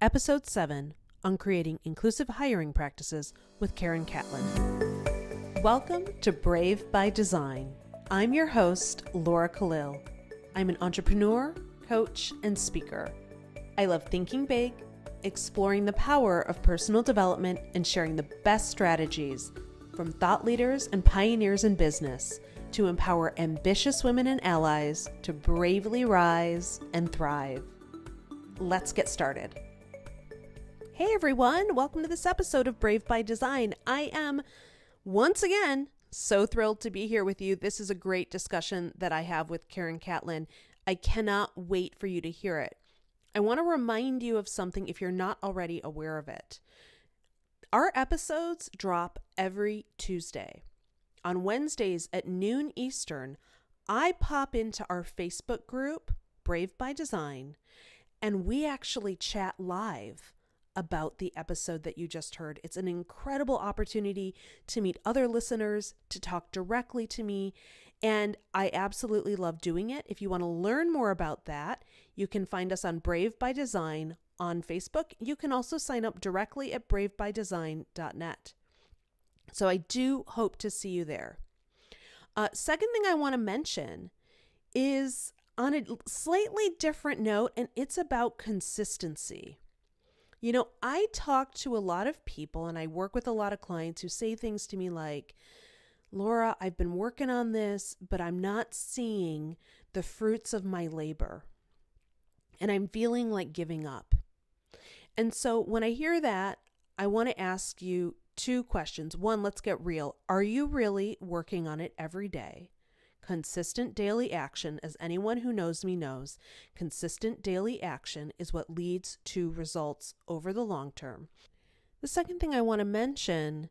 Episode 7 on creating inclusive hiring practices with Catlin. Welcome to Brave by Design. I'm your host, Laura Khalil. I'm an entrepreneur, coach, and speaker. I love thinking big, exploring the power of personal development, and sharing the best strategies from thought leaders and pioneers in business to empower ambitious women and allies to bravely rise and thrive. Let's get started. Hey everyone, welcome to this episode of Brave by Design. I am once again so thrilled to be here with you. This is a great discussion that I have with Catlin. I cannot wait for you to hear it. I want to remind you of something if you're not already aware of it. Our episodes drop every Tuesday. On Wednesdays at noon Eastern, I pop into our Facebook group, Brave by Design, and we actually chat live about the episode that you just heard. It's an incredible opportunity to meet other listeners, to talk directly to me, and I absolutely love doing it. If you want to learn more about that, you can find us on Brave by Design on Facebook. You can also sign up directly at bravebydesign.net. So I do hope to see you there. Second thing I want to mention is on a slightly different note, and it's about consistency. You know, I talk to a lot of people and I work with a lot of clients who say things to me like, Laura, I've been working on this, but I'm not seeing the fruits of my labor. And I'm feeling like giving up. And so when I hear that, I want to ask you two questions. One, let's get real. Are you really working on it every day? Consistent daily action, as anyone who knows me knows, consistent daily action is what leads to results over the long term. The second thing I want to mention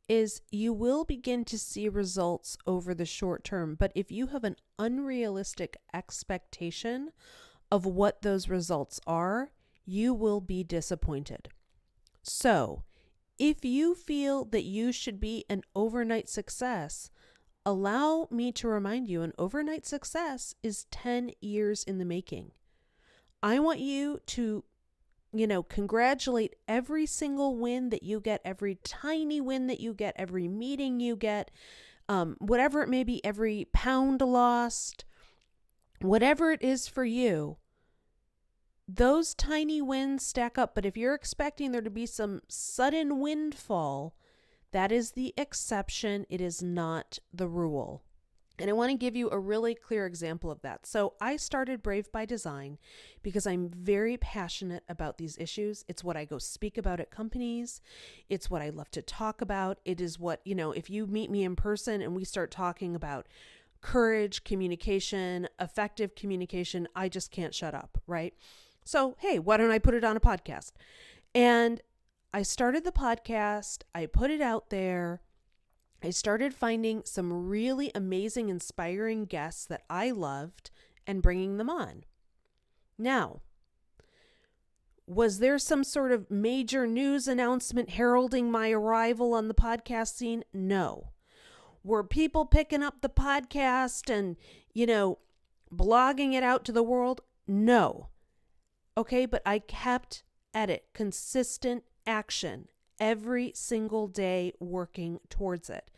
is you will begin to see results over the short term, but if you have an unrealistic expectation of what those results are, you will be disappointed. So, if you feel that you should be an overnight success, allow me to remind you, an overnight success is 10 years in the making. I want you to, congratulate every single win that you get, every tiny win that you get, every meeting you get, whatever it may be, every pound lost, whatever it is for you. Those tiny wins stack up, but if you're expecting there to be some sudden windfall, that is the exception. It is not the rule. And I want to give you a really clear example of that. So I started Brave by Design because I'm very passionate about these issues. It's what I go speak about at companies. It's what I love to talk about. It is what, if you meet me in person and we start talking about courage, communication, effective communication, I just can't shut up, right? So, hey, why don't I put it on a podcast? And I started the podcast, I put it out there, I started finding some really amazing, inspiring guests that I loved and bringing them on. Now, was there some sort of major news announcement heralding my arrival on the podcast scene? No. Were people picking up the podcast and, blogging it out to the world? No. Okay, but I kept at it, consistent action every single day, working towards it.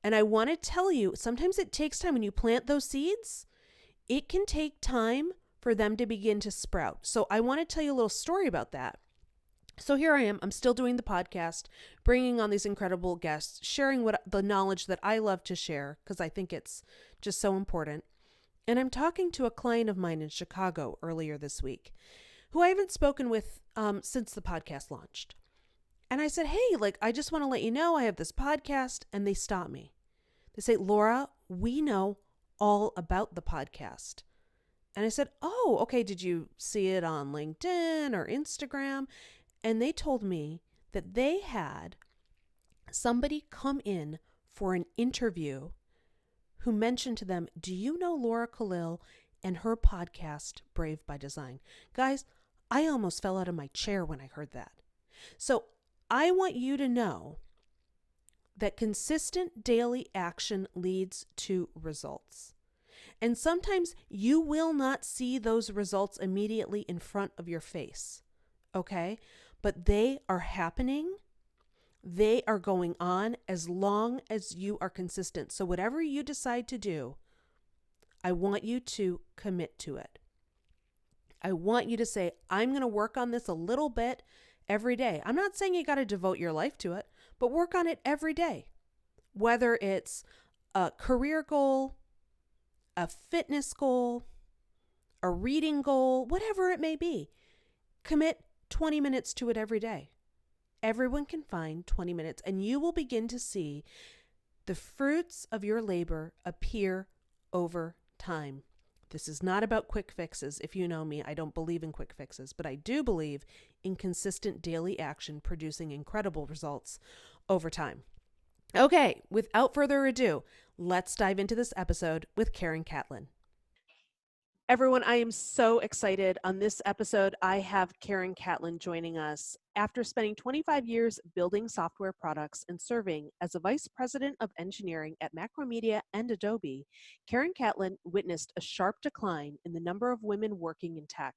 And I want to tell you, sometimes it takes time when you plant those seeds. It can take time for them to begin to sprout. So I want to tell you a little story about that. So here I am, I'm still doing the podcast, bringing on these incredible guests, sharing the knowledge that I love to share because I think it's just so important. And I'm talking to a client of mine in Chicago earlier this week who I haven't spoken with since the podcast launched. And I said, hey, I just want to let you know I have this podcast. And they stop me. They say, Laura, we know all about the podcast. And I said, oh, okay. Did you see it on LinkedIn or Instagram? And they told me that they had somebody come in for an interview who mentioned to them, do you know Laura Khalil and her podcast, Brave by Design? Guys, I almost fell out of my chair when I heard that. So I want you to know that consistent daily action leads to results. And sometimes you will not see those results immediately in front of your face. okay? But they are happening. They are going on as long as you are consistent. So whatever you decide to do, I want you to commit to it. I want you to say, I'm going to work on this a little bit every day. I'm not saying you got to devote your life to it, but work on it every day. Whether it's a career goal, a fitness goal, a reading goal, whatever it may be, commit 20 minutes to it every day. Everyone can find 20 minutes, and you will begin to see the fruits of your labor appear over time. This is not about quick fixes. If you know me, I don't believe in quick fixes, but I do believe in consistent daily action producing incredible results over time. Okay, without further ado, let's dive into this episode with Karen Catlin. Everyone, I am so excited. On this episode, I have Karen Catlin joining us. After spending 25 years building software products and serving as a vice president of engineering at Macromedia and Adobe, Karen Catlin witnessed a sharp decline in the number of women working in tech.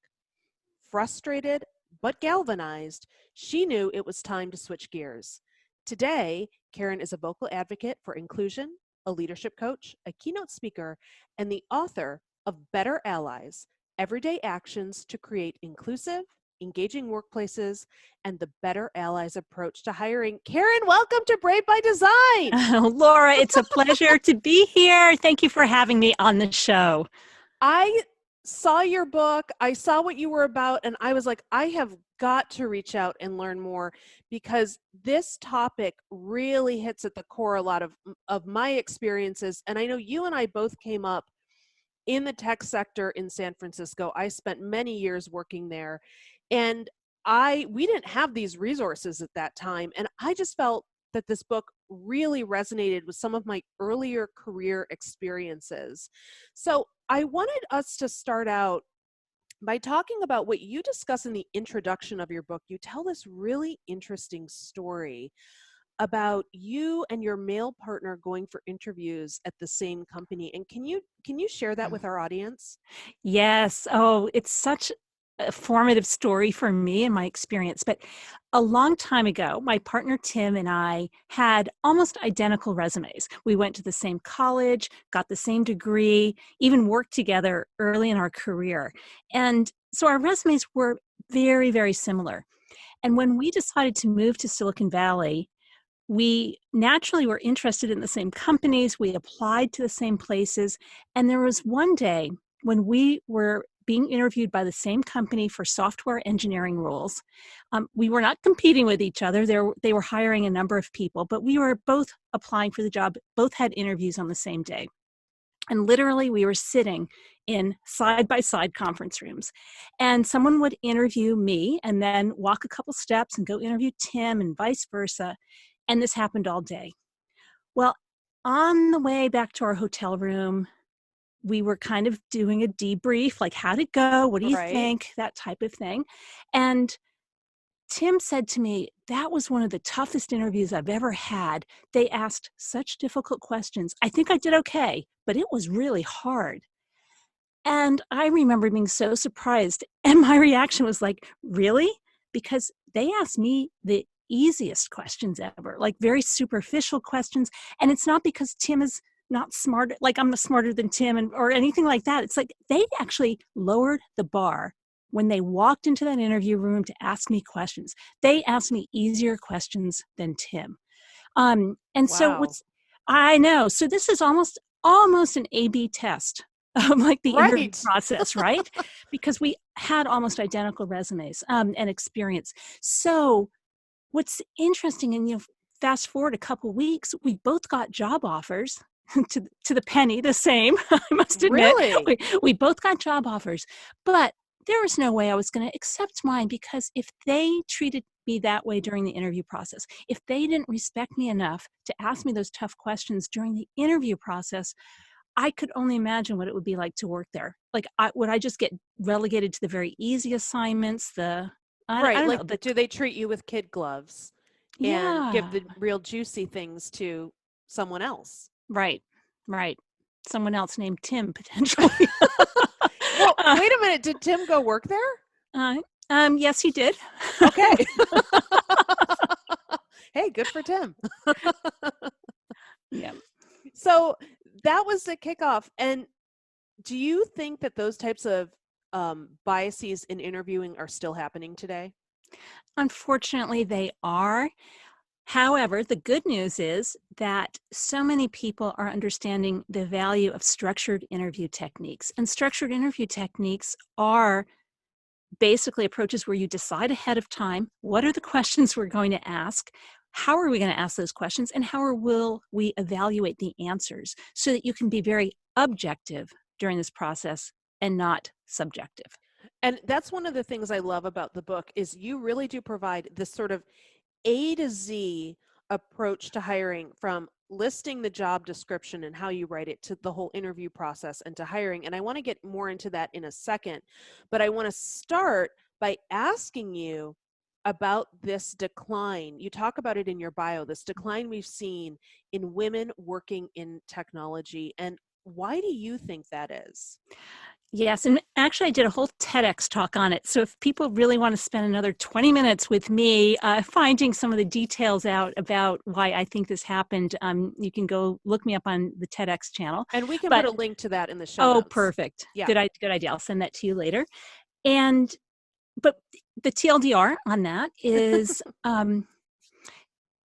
Frustrated but galvanized, she knew it was time to switch gears. Today, Karen is a vocal advocate for inclusion, a leadership coach, a keynote speaker, and the author of Better Allies, Everyday Actions to Create Inclusive, Engaging Workplaces, and the Better Allies Approach to Hiring. Karen, welcome to Brave by Design. Oh, Laura, it's a pleasure to be here. Thank you for having me on the show. I saw your book, I saw what you were about, and I was like, I have got to reach out and learn more because this topic really hits at the core a lot of my experiences. And I know you and I both came up in the tech sector in San Francisco. I spent many years working there, and we didn't have these resources at that time. And I just felt that this book really resonated with some of my earlier career experiences. So I wanted us to start out by talking about what you discuss in the introduction of your book. You tell this really interesting story about you and your male partner going for interviews at the same company. And can you share that with our audience? Yes. Oh, it's such a formative story for me and my experience. But a long time ago, my partner Tim and I had almost identical resumes. We went to the same college, got the same degree, even worked together early in our career. And so our resumes were very, very similar. And when we decided to move to Silicon Valley, we naturally were interested in the same companies. We applied to the same places. And there was one day when we were being interviewed by the same company for software engineering roles. We were not competing with each other. They were hiring a number of people, but we were both applying for the job, both had interviews on the same day. And literally, we were sitting in side-by-side conference rooms. And someone would interview me and then walk a couple steps and go interview Tim and vice versa. And this happened all day. Well, on the way back to our hotel room, we were kind of doing a debrief, like, how'd it go? What do you think? That type of thing. And Tim said to me, that was one of the toughest interviews I've ever had. They asked such difficult questions. I think I did okay, but it was really hard. And I remember being so surprised. And my reaction was like, really? Because they asked me the easiest questions ever, like very superficial questions. And it's not because Tim is not smart, like I'm smarter than Tim or anything like that. It's like they actually lowered the bar when they walked into that interview room to ask me questions. They asked me easier questions than Tim. And wow. So I know. So this is almost an A/B test of like the interview process, right? Because we had almost identical resumes and experience. So what's interesting, and fast forward a couple of weeks, we both got job offers to the penny, the same. I must admit, really? we both got job offers, but there was no way I was going to accept mine because if they treated me that way during the interview process, if they didn't respect me enough to ask me those tough questions during the interview process, I could only imagine what it would be like to work there. Like, would I just get relegated to the very easy assignments? I don't know. Do they treat you with kid gloves and give the real juicy things to someone else? Right. Someone else named Tim, potentially. Well, wait a minute. Did Tim go work there? Yes, he did. Okay. Hey, good for Tim. Yeah. So that was the kickoff. And do you think that those types of biases in interviewing are still happening today? Unfortunately, they are. However, the good news is that so many people are understanding the value of structured interview techniques. And structured interview techniques are basically approaches where you decide ahead of time what are the questions we're going to ask, how are we going to ask those questions, and will we evaluate the answers so that you can be very objective during this process and not subjective. And that's one of the things I love about the book is you really do provide this sort of A to Z approach to hiring, from listing the job description and how you write it to the whole interview process and to hiring. And I want to get more into that in a second, but I want to start by asking you about this decline. You talk about it in your bio, this decline we've seen in women working in technology. And why do you think that is? Yes, and actually I did a whole TEDx talk on it. So if people really want to spend another 20 minutes with me finding some of the details out about why I think this happened, you can go look me up on the TEDx channel. And we can put But a link to that in the show oh, notes. perfect. Yeah. Good idea. I'll send that to you later. And but the TLDR on that is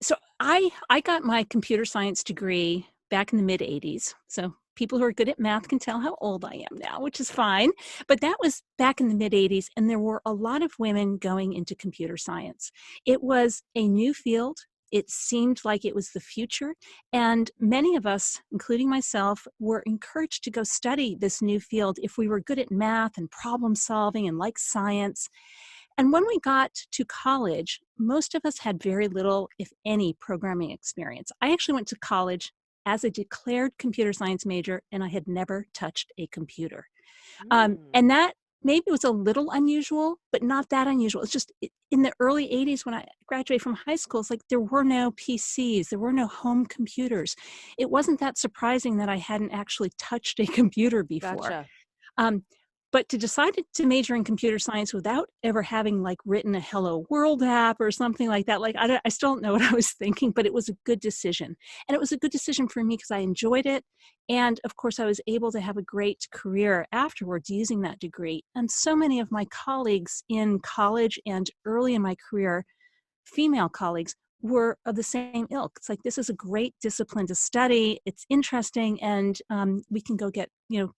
so I got my computer science degree back in the mid 80s. So people who are good at math can tell how old I am now, which is fine. But that was back in the mid 80s, and there were a lot of women going into computer science. It was a new field. It seemed like it was the future. And many of us, including myself, were encouraged to go study this new field if we were good at math and problem solving and like science. And when we got to college, most of us had very little, if any, programming experience. I actually went to college as a declared computer science major, and I had never touched a computer. And that maybe was a little unusual, but not that unusual. It's just in the early 80s when I graduated from high school, it's like there were no PCs, there were no home computers. It wasn't that surprising that I hadn't actually touched a computer before. Gotcha. Um, but to decide to major in computer science without ever having like written a Hello World app or something like that, like I still don't know what I was thinking, but it was a good decision. And it was a good decision for me because I enjoyed it. And of course, I was able to have a great career afterwards using that degree. And so many of my colleagues in college and early in my career, female colleagues, were of the same ilk. It's like, this is a great discipline to study. It's interesting, and we can go get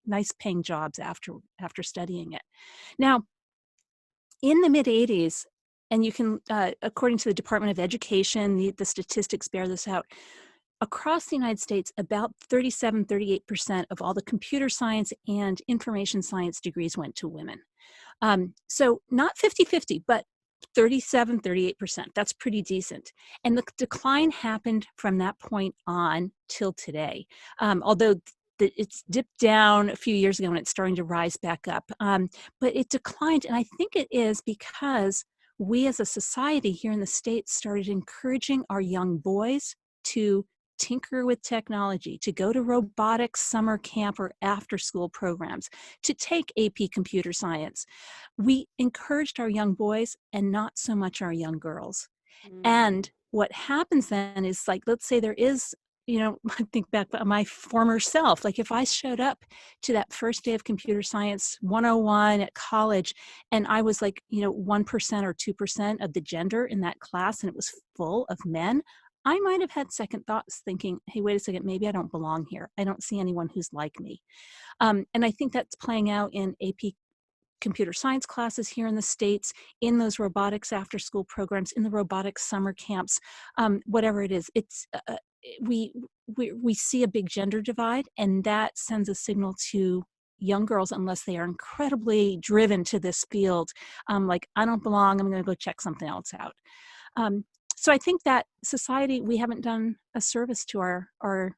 nice paying jobs after studying it. Now, in the mid 80s, and you can, according to the Department of Education, the statistics bear this out. Across the United States, about 38% of all the computer science and information science degrees went to women. So not 50-50, but 38%. That's pretty decent. And the decline happened from that point on till today. Although it's dipped down a few years ago and it's starting to rise back up. But it declined. And I think it is because we as a society here in the States started encouraging our young boys to tinker with technology, to go to robotics summer camp or after school programs, to take AP computer science. We encouraged our young boys and not so much our young girls. And what happens then is, like, let's say there is, I think back to my former self, like if I showed up to that first day of computer science 101 at college and I was like, 1% or 2% of the gender in that class and it was full of men, I might have had second thoughts thinking, hey, wait a second, maybe I don't belong here. I don't see anyone who's like me. And I think that's playing out in AP computer science classes here in the States, in those robotics after school programs, in the robotics summer camps, whatever it is. It's we see a big gender divide, and that sends a signal to young girls, unless they are incredibly driven to this field, like, I don't belong, I'm going to go check something else out. So I think that society, we haven't done a service to our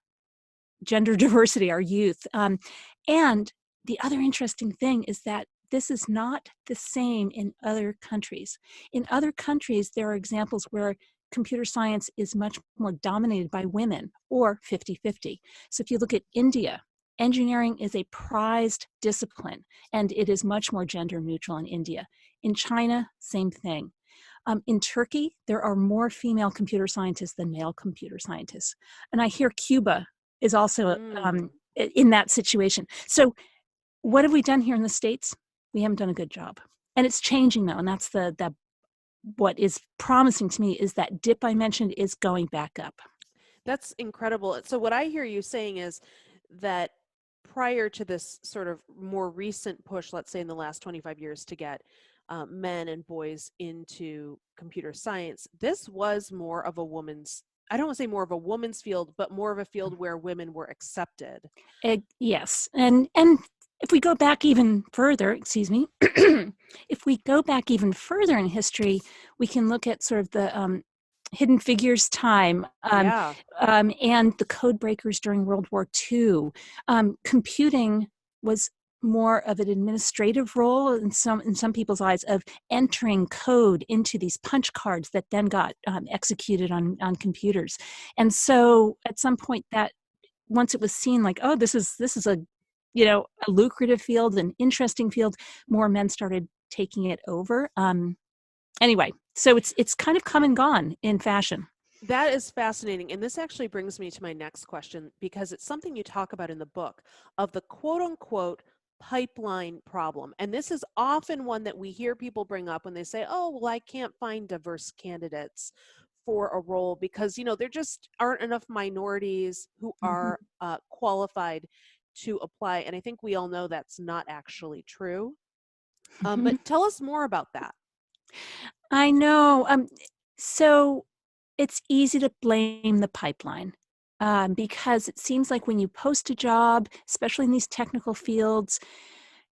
gender diversity, our youth. And the other interesting thing is that this is not the same in other countries. In other countries, there are examples where computer science is much more dominated by women, or 50-50. So if you look at India, engineering is a prized discipline, and it is much more gender neutral in India. In China, same thing. In Turkey, there are more female computer scientists than male computer scientists. And I hear Cuba is also Mm. in that situation. So what have we done here in the States? We haven't done a good job. And it's changing though. And that's what is promising to me is that dip I mentioned is going back up. That's incredible. So what I hear you saying is that prior to this sort of more recent push, let's say in the last 25 years to get men and boys into computer science, this was more of a woman's, I don't want to say more of a woman's field, but more of a field where women were accepted. Yes. And if we go back even further, excuse me, if we go back even further in history, we can look at sort of the Hidden Figures time Yeah. and the code breakers during World War II. Computing was more of an administrative role in some people's eyes of entering code into these punch cards that then got executed on computers. And so at some point that once it was seen like, oh, this is a a lucrative field, an interesting field, more men started taking it over. Anyway, so it's kind of come and gone in fashion. That is fascinating. And this actually brings me to my next question because it's something you talk about in the book of the quote unquote pipeline problem. And this is often one that we hear people bring up when they say, oh, well, I can't find diverse candidates for a role because, there just aren't enough minorities who Mhm. are qualified to apply. And I think we all know that's not actually true. But Mhm. tell us more about that. I know. So it's easy to blame the pipeline because it seems like when you post a job, especially in these technical fields,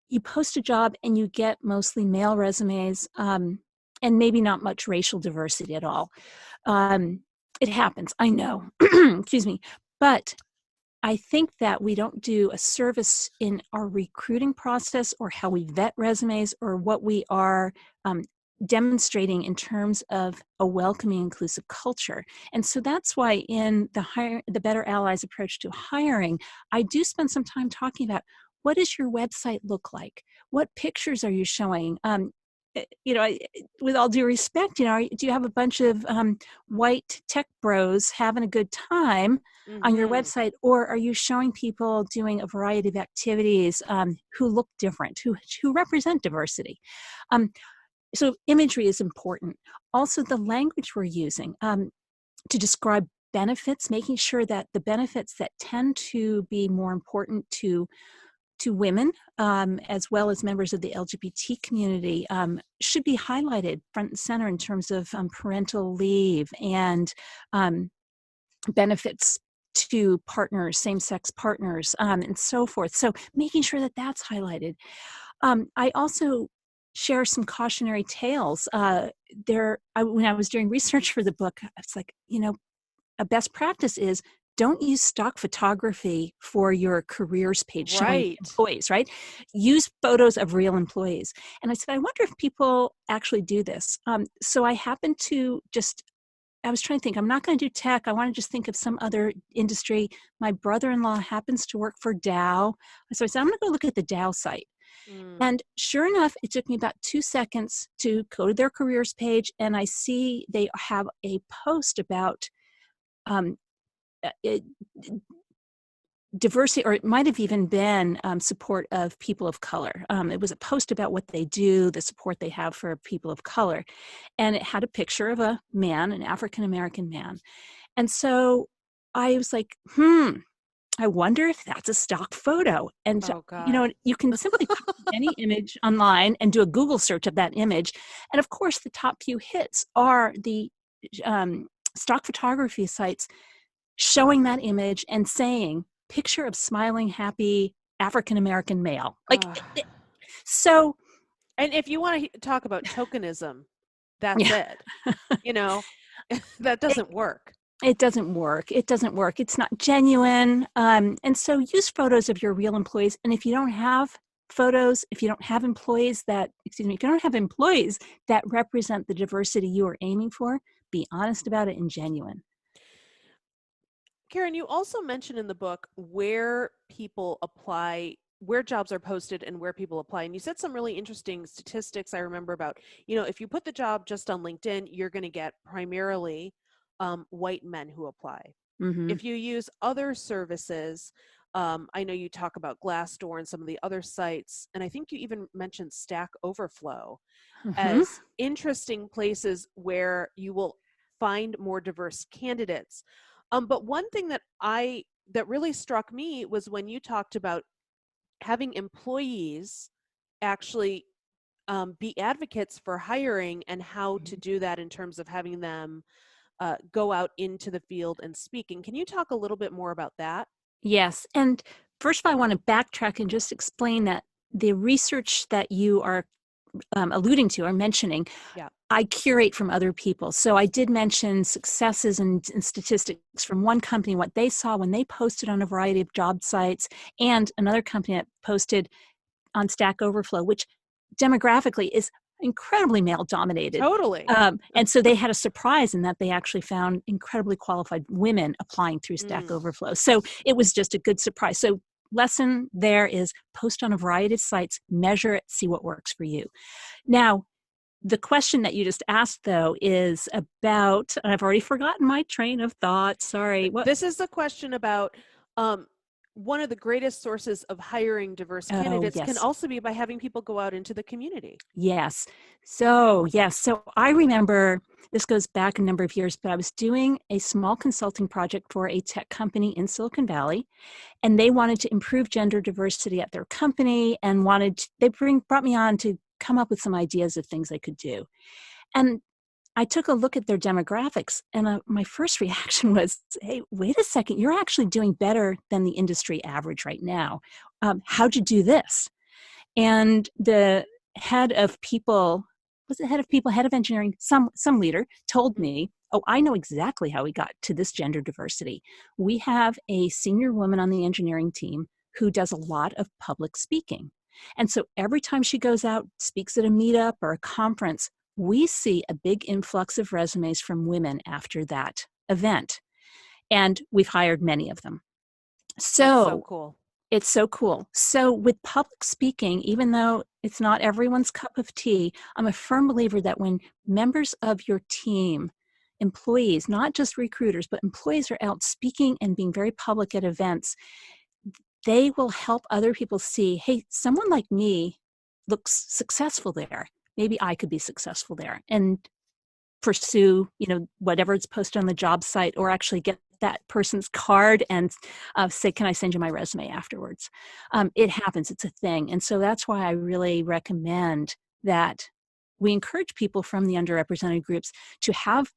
you post a job and you get mostly male resumes and maybe not much racial diversity at all. Um, it happens, I know. Excuse me. But I think that we don't do a service in our recruiting process or how we vet resumes or what we are um, demonstrating in terms of a welcoming, inclusive culture. And so that's why in the Better Allies approach to hiring, I do spend some time talking about what does your website look like? What pictures are you showing? With all due respect, do you have a bunch of white tech bros having a good time on your Hmm. website, or are you showing people doing a variety of activities who look different, who represent diversity? So imagery is important. Also, the language we're using to describe benefits, making sure that the benefits that tend to be more important to women, as well as members of the LGBT community, should be highlighted front and center in terms of parental leave and um, benefits to partners, same-sex partners, and so forth. So making sure that that's highlighted. I also share some cautionary tales. When I was doing research for the book, it's like, a best practice is don't use stock photography for your careers page showing Right. employees, right? Use photos of real employees. And I said, I wonder if people actually do this. So I happened to I was trying to think, I'm not going to do tech. I want to just think of some other industry. My brother-in-law happens to work for Dow. So I said, I'm going to go look at the Dow site. Mm. And sure enough, it took me about 2 seconds to go to their careers page. And I see they have a post about um, it, diversity, or it might have even been support of people of color. It was a post about what they do, the support they have for people of color. And it had a picture of a man, an African-American man. And so I was like, I wonder if that's a stock photo. And, Oh God. you can simply put any image online and do a Google search of that image. And of course, the top few hits are the stock photography sites showing that image and saying, picture of smiling, happy African-American male. Ugh. So, And if you want to talk about tokenism, that's yeah, it. You know, that it, doesn't work. it doesn't work. It doesn't work. It's not genuine. And so use photos of your real employees. And if you don't have photos, if you don't have employees if you don't have employees that represent the diversity you are aiming for, be honest about it and genuine. Karen, you also mentioned in the book where people apply where jobs are posted and where people apply. And you said some really interesting statistics I remember about, you know, if you put the job just on LinkedIn, you're going to get primarily white men who apply. Mm-hmm. If you use other services, I know you talk about Glassdoor and some of the other sites, and I think you even mentioned Stack Overflow Mm-hmm. as interesting places where you will find more diverse candidates. But one thing that really struck me was when you talked about having employees actually be advocates for hiring and how to do that in terms of having them go out into the field and speak. And can you talk a little bit more about that? Yes. And first of all, I want to backtrack and just explain that the research that you are alluding to or mentioning, Yeah. I curate from other people. So I did mention successes and statistics from one company, what they saw when they posted on a variety of job sites, and another company that posted on Stack Overflow, which demographically is incredibly male dominated. Totally. And so they had a surprise in that they actually found incredibly qualified women applying through Stack Mm. Overflow. So it was just a good surprise. So lesson there is post on a variety of sites, measure it, see what works for you. Now, the question that you just asked, though, is about, and I've already forgotten my train of thought. Sorry. What? This is the question about um, one of the greatest sources of hiring diverse Oh, candidates can yes. also be by having people go out into the community. Yes. So, yes. So I remember this goes back a number of years, but I was doing a small consulting project for a tech company in Silicon Valley, and they wanted to improve gender diversity at their company and brought me on to come up with some ideas of things I could do. And I took a look at their demographics, and my first reaction was, hey, wait a second, you're actually doing better than the industry average right now. How'd you do this? And the head of people, was it head of people, head of engineering, some leader told Mm. me, oh, I know exactly how we got to this gender diversity. We have a senior woman on the engineering team who does a lot of public speaking. And so every time she goes out, speaks at a meetup or a conference, we see a big influx of resumes from women after that event. And we've hired many of them. That's so So cool. it's so cool. So with public speaking, even though it's not everyone's cup of tea, I'm a firm believer that when members of your team, employees, not just recruiters, but employees are out speaking and being very public at events, they will help other people see, hey, someone like me looks successful there. Maybe I could be successful there. And pursue, whatever it's posted on the job site, or actually get that person's card and say, can I send you my resume afterwards? It happens. It's a thing. And so that's why I really recommend that we encourage people from the underrepresented groups to have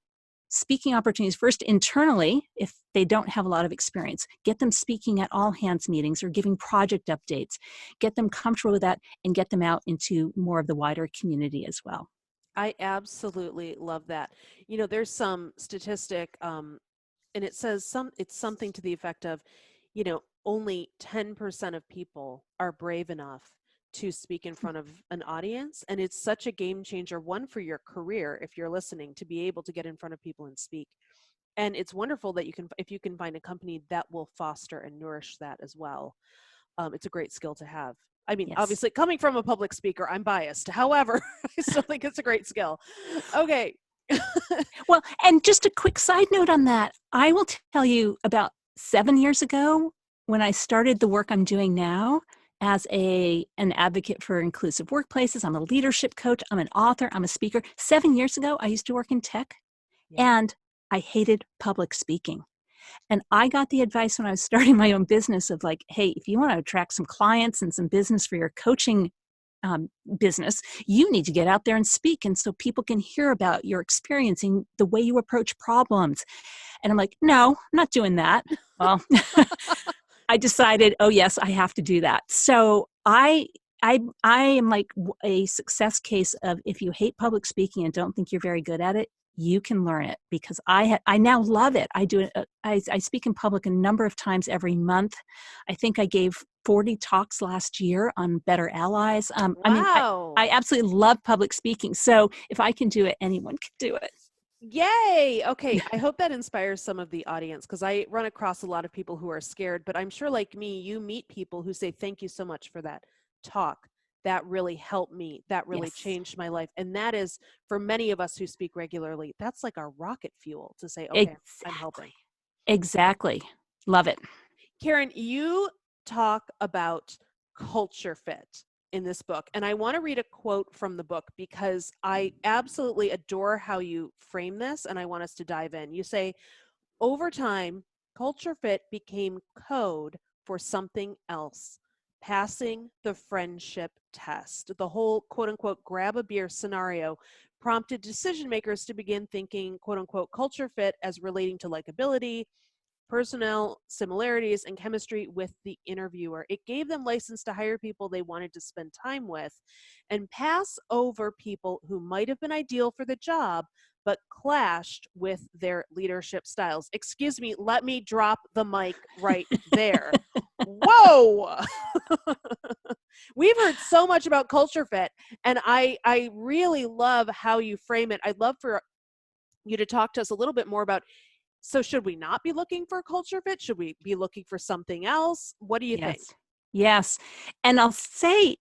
speaking opportunities first internally. If they don't have a lot of experience, get them speaking at all hands meetings or giving project updates, get them comfortable with that, and get them out into more of the wider community as well. I absolutely love that. You know, there's some statistic, and it says it's something to the effect of, you know, only 10% of people are brave enough to speak in front of an audience. And it's such a game changer, one, for your career, if you're listening, to be able to get in front of people and speak. And it's wonderful that if you can find a company that will foster and nourish that as well. It's a great skill to have. I mean, Yes. obviously, coming from a public speaker, I'm biased. However, I still think it's a great skill. Okay. Well, and just a quick side note on that, I will tell you about 7 years ago when I started the work I'm doing now as an advocate for inclusive workplaces. I'm a leadership coach, I'm an author, I'm a speaker. 7 years ago, I used to work in tech, Yeah. and I hated public speaking. And I got the advice when I was starting my own business of like, hey, if you want to attract some clients and some business for your coaching business, you need to get out there and speak. And so people can hear about your experiencing the way you approach problems. And I'm like, no, I'm not doing that. Well, I decided, oh yes, I have to do that. So I am like a success case of, if you hate public speaking and don't think you're very good at it, you can learn it, because I now love it. I do it. I speak in public a number of times every month. I think I gave 40 talks last year on better allies. I mean, Wow. I absolutely love public speaking. So if I can do it, anyone can do it. Yay! Okay, I hope that inspires some of the audience because I run across a lot of people who are scared, but I'm sure like me, you meet people who say, "Thank you so much for that talk. That really helped me. That really Yes, changed my life." And that is, for many of us who speak regularly, that's like our rocket fuel to say, "Okay, I'm helping." exactly. Exactly. Love it. Karen, you talk about culture fit in this book, and I want to read a quote from the book because I absolutely adore how you frame this, and I want us to dive in. You say, over time, culture fit became code for something else, passing the friendship test. The whole quote unquote grab a beer scenario prompted decision makers to begin thinking quote unquote culture fit as relating to likability, personnel similarities, and chemistry with the interviewer. It gave them license to hire people they wanted to spend time with and pass over people who might have been ideal for the job but clashed with their leadership styles. Excuse me, let me drop the mic right there. Whoa! We've heard so much about culture fit, and I really love how you frame it. I'd love for you to talk to us a little bit more about, so should we not be looking for a culture fit? Should we be looking for something else? What do you think? Yes. Yes. And I'll say,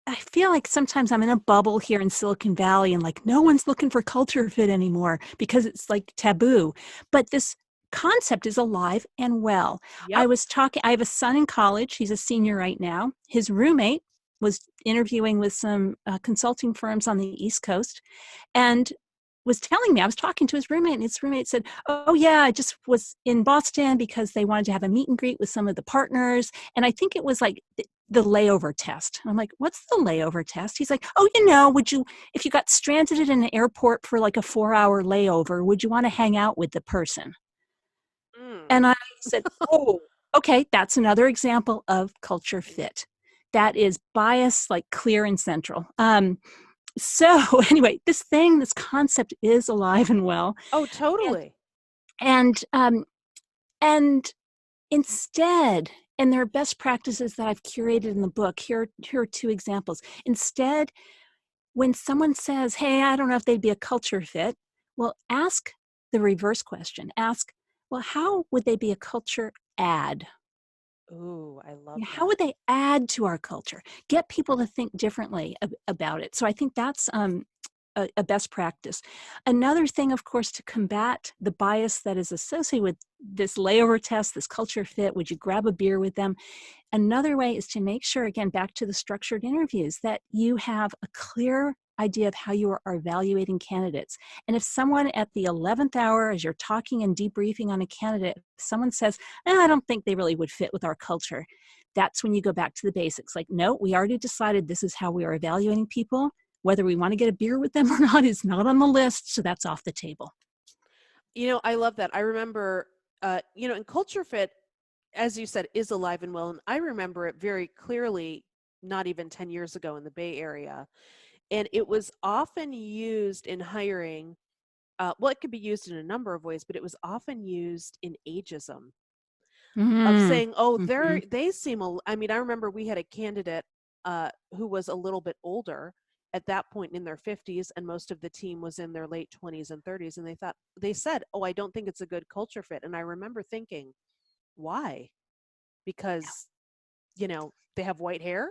I feel like sometimes I'm in a bubble here in Silicon Valley and like no one's looking for culture fit anymore because it's like taboo. But this concept is alive and well. Yep. I have a son in college. He's a senior right now. His roommate was interviewing with some consulting firms on the East Coast and was telling me, I was talking to his roommate, and his roommate said, "Oh, yeah, I just was in Boston because they wanted to have a meet and greet with some of the partners. And I think it was like the layover test." And I'm like, "What's the layover test?" He's like, "Oh, if you got stranded at an airport for like a 4-hour layover, would you want to hang out with the person?" Mm. And I said, "Oh, okay, that's another example of culture fit. That is bias, like clear and central." So anyway, this concept is alive and well, Oh, and totally. and um, and instead, and there are best practices that I've curated in the book. Here are two examples. Instead, when someone says, "Hey, I don't know if they'd be a culture fit," well, ask the reverse question. Ask, "Well, how would they be a culture add? Ooh, I love Yeah, how that. would they add to our culture?" Get people to think differently about it. So I think that's a best practice. Another thing, of course, to combat the bias that is associated with this layover test, this culture fit, would you grab a beer with them? Another way is to make sure, again, back to the structured interviews, that you have a clear idea of how you are evaluating candidates. And if someone at the 11th hour, as you're talking and debriefing on a candidate, if someone says, I don't think they really would fit with our culture, that's when you go back to the basics. Like, no, we already decided this is how we are evaluating people. Whether we want to get a beer with them or not is not on the list, so that's off the table. I love that. I remember, in culture fit, as you said, is alive and well. And I remember it very clearly, not even 10 years ago in the Bay Area. And it was often used in hiring. Well, it could be used in a number of ways, but it was often used in ageism of Mm-hmm. saying, "Oh, Mm-hmm. they seem." I mean, I remember we had a candidate who was a little bit older at that point in their 50s, and most of the team was in their late 20s and 30s, and they said, "Oh, I don't think it's a good culture fit." And I remember thinking, "Why?" Because they have white hair.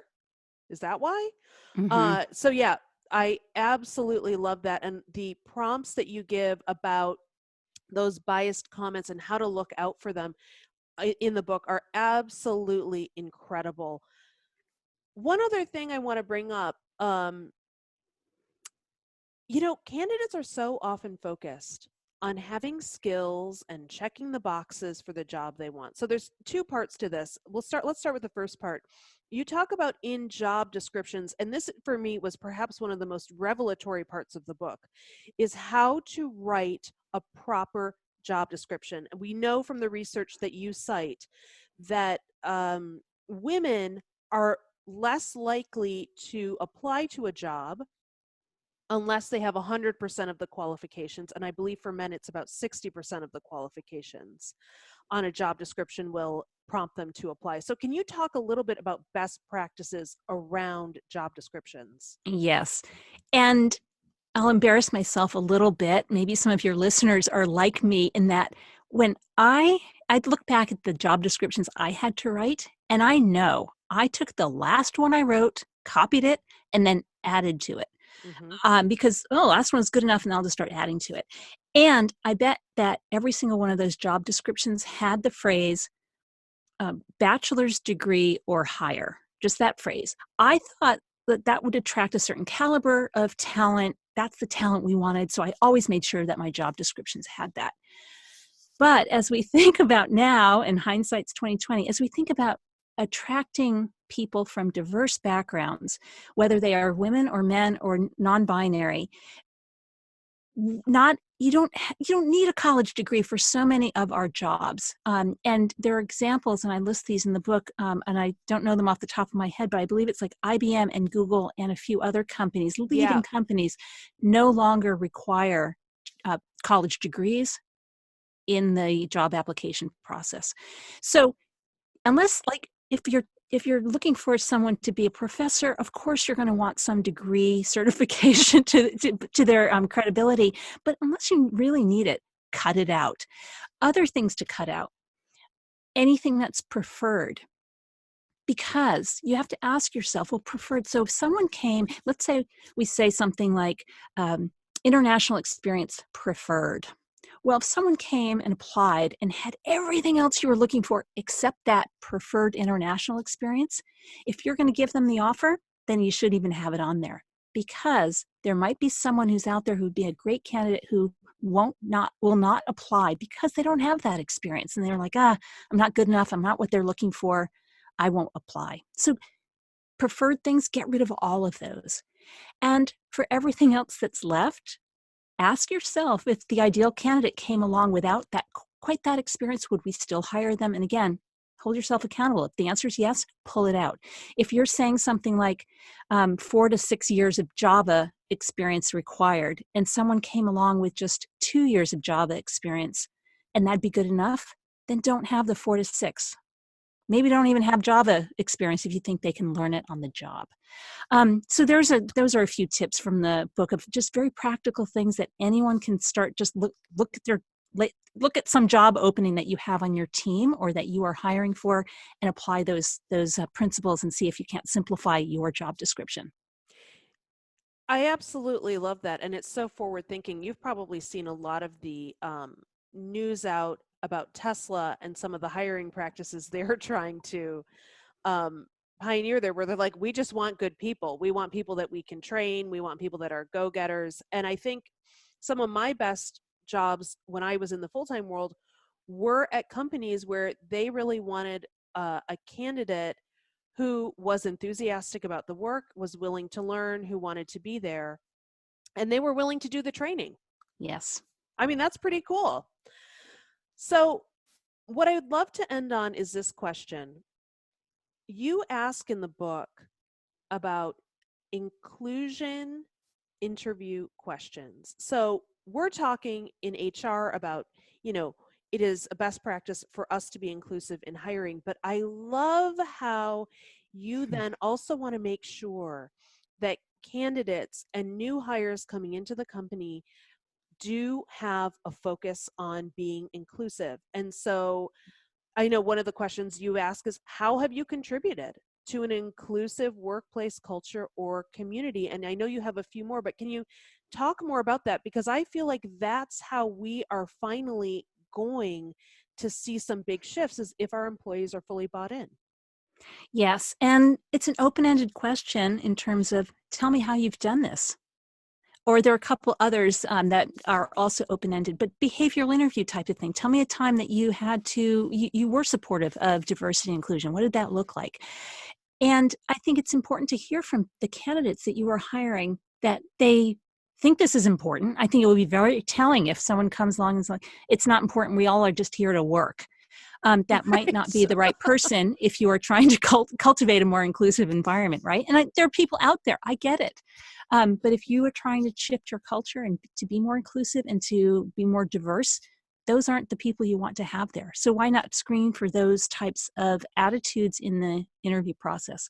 Is that why? Mm-hmm. So yeah, I absolutely love that, and the prompts that you give about those biased comments and how to look out for them in the book are absolutely incredible. One other thing I want to bring up, candidates are so often focused on having skills and checking the boxes for the job they want. So there's two parts to this. Let's start with the first part. You talk about in job descriptions, and this for me was perhaps one of the most revelatory parts of the book, is how to write a proper job description. And we know from the research that you cite that women are less likely to apply to a job unless they have 100% of the qualifications. And I believe for men, it's about 60% of the qualifications on a job description will prompt them to apply. So can you talk a little bit about best practices around job descriptions? Yes. And I'll embarrass myself a little bit. Maybe some of your listeners are like me in that when I'd look back at the job descriptions I had to write, and I know I took the last one I wrote, copied it, and then added to it. Mm-hmm. Because, oh, last one's good enough, and I'll just start adding to it. And I bet that every single one of those job descriptions had the phrase bachelor's degree or higher, just that phrase. I thought that that would attract a certain caliber of talent. That's the talent we wanted. So I always made sure that my job descriptions had that. But as we think about now, and hindsight's 2020, as we think about attracting people from diverse backgrounds, whether they are women or men or non-binary, not you don't need a college degree for so many of our jobs, and there are examples, and I list these in the book, and I don't know them off the top of my head, but I believe it's like IBM and Google and a few other companies, Yeah. leading companies, no longer require college degrees in the job application process. So unless, like, if you're looking for someone to be a professor, of course you're going to want some degree certification to their credibility. But unless you really need it, cut it out. Other things to cut out: anything that's preferred, because you have to ask yourself, well, preferred. So if someone came, let's say we say something like international experience preferred. Well, if someone came and applied and had everything else you were looking for except that preferred international experience, if you're going to give them the offer, then you should even have it on there, because there might be someone who's out there who'd be a great candidate who will not apply because they don't have that experience, and they're like, I'm not good enough, I'm not what they're looking for, I won't apply. So preferred things, get rid of all of those. And for everything else that's left, ask yourself, if the ideal candidate came along without that quite that experience, would we still hire them? And again, hold yourself accountable. If the answer is yes, pull it out. If you're saying something like 4 to 6 years of Java experience required, and someone came along with just 2 years of Java experience, and that'd be good enough, then don't have the 4 to 6. Maybe don't even have Java experience if you think they can learn it on the job. So those are a few tips from the book of just very practical things that anyone can start. Just look at some job opening that you have on your team or that you are hiring for, and apply those principles and see if you can't simplify your job description. I absolutely love that. And it's so forward thinking. You've probably seen a lot of the news out about Tesla and some of the hiring practices they're trying to um, pioneer there, where they're like, we just want good people. We want people that we can train. We want people that are go-getters. And I think some of my best jobs when I was in the full-time world were at companies where they really wanted a candidate who was enthusiastic about the work, was willing to learn, who wanted to be there, and they were willing to do the training. Yes. I mean, that's pretty cool. So, what I would love to end on is this question. You ask in the book about inclusion interview questions. So, we're talking in HR about, you know, it is a best practice for us to be inclusive in hiring, but I love how you then also want to make sure that candidates and new hires coming into the company do have a focus on being inclusive. And so I know one of the questions you ask is, how have you contributed to an inclusive workplace culture or community? And I know you have a few more, but can you talk more about that? Because I feel like that's how we are finally going to see some big shifts, is if our employees are fully bought in. Yes. And it's an open-ended question in terms of, tell me how you've done this. Or there are a couple others that are also open-ended, but behavioral interview type of thing. Tell me a time that you you were supportive of diversity and inclusion. What did that look like? And I think it's important to hear from the candidates that you are hiring that they think this is important. I think it would be very telling if someone comes along and is like, it's not important, we all are just here to work. That might not be Right. the right person if you are trying to cultivate a more inclusive environment, right? And there are people out there, I get it. But if you are trying to shift your culture and to be more inclusive and to be more diverse, those aren't the people you want to have there. So why not screen for those types of attitudes in the interview process?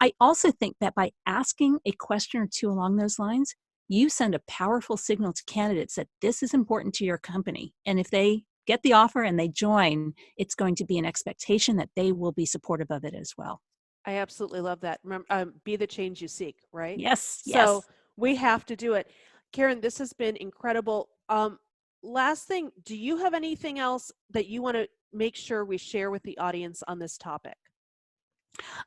I also think that by asking a question or two along those lines, you send a powerful signal to candidates that this is important to your company. And if they get the offer and they join, it's going to be an expectation that they will be supportive of it as well. I absolutely love that. Remember, be the change you seek, right? Yes, So yes. we have to do it. Karen, this has been incredible. Last thing, do you have anything else that you want to make sure we share with the audience on this topic?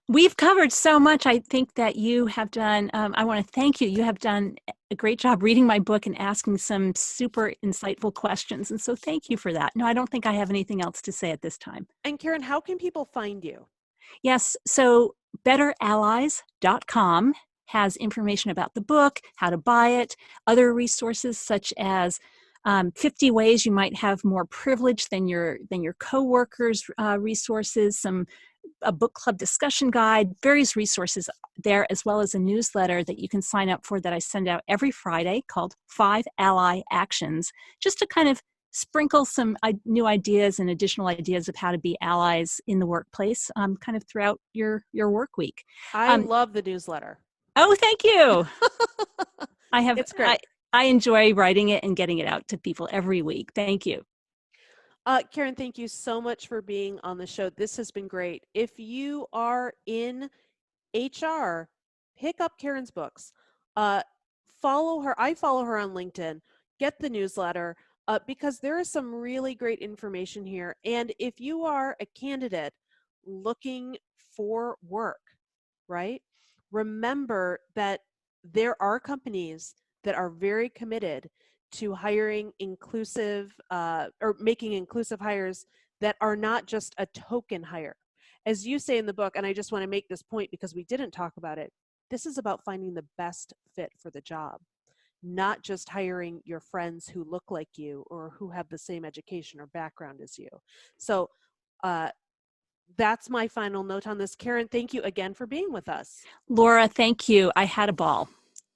We've covered so much. I think that you have done, I want to thank you. You have done a great job reading my book and asking some super insightful questions. And so thank you for that. No, I don't think I have anything else to say at this time. And Karen, how can people find you? Yes, so betterallies.com has information about the book, how to buy it, other resources such as 50 ways you might have more privilege than your coworkers, resources, a book club discussion guide, various resources there, as well as a newsletter that you can sign up for that I send out every Friday called 5 Ally Actions, just to kind of sprinkle some new ideas and additional ideas of how to be allies in the workplace kind of throughout your work week. I love the newsletter. Oh, thank you. It's great. I enjoy writing it and getting it out to people every week. Thank you. Karen, thank you so much for being on the show. This has been great. If you are in HR, pick up Karen's books. Follow her. I follow her on LinkedIn. Get the newsletter because there is some really great information here. And if you are a candidate looking for work, right, remember that there are companies that are very committed to hiring inclusive or making inclusive hires that are not just a token hire. As you say in the book, and I just want to make this point because we didn't talk about it, this is about finding the best fit for the job, not just hiring your friends who look like you or who have the same education or background as you. So that's my final note on this. Karen, thank you again for being with us. Laura, thank you. I had a ball.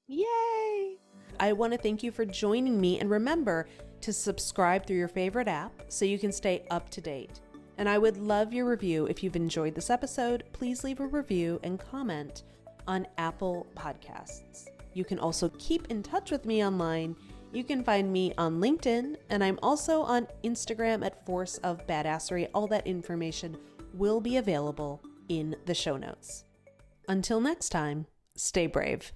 Yay! I want to thank you for joining me, and remember to subscribe through your favorite app so you can stay up to date. And I would love your review. If you've enjoyed this episode, please leave a review and comment on Apple Podcasts. You can also keep in touch with me online. You can find me on LinkedIn, and I'm also on Instagram at Force of Badassery. All that information will be available in the show notes. Until next time, stay brave.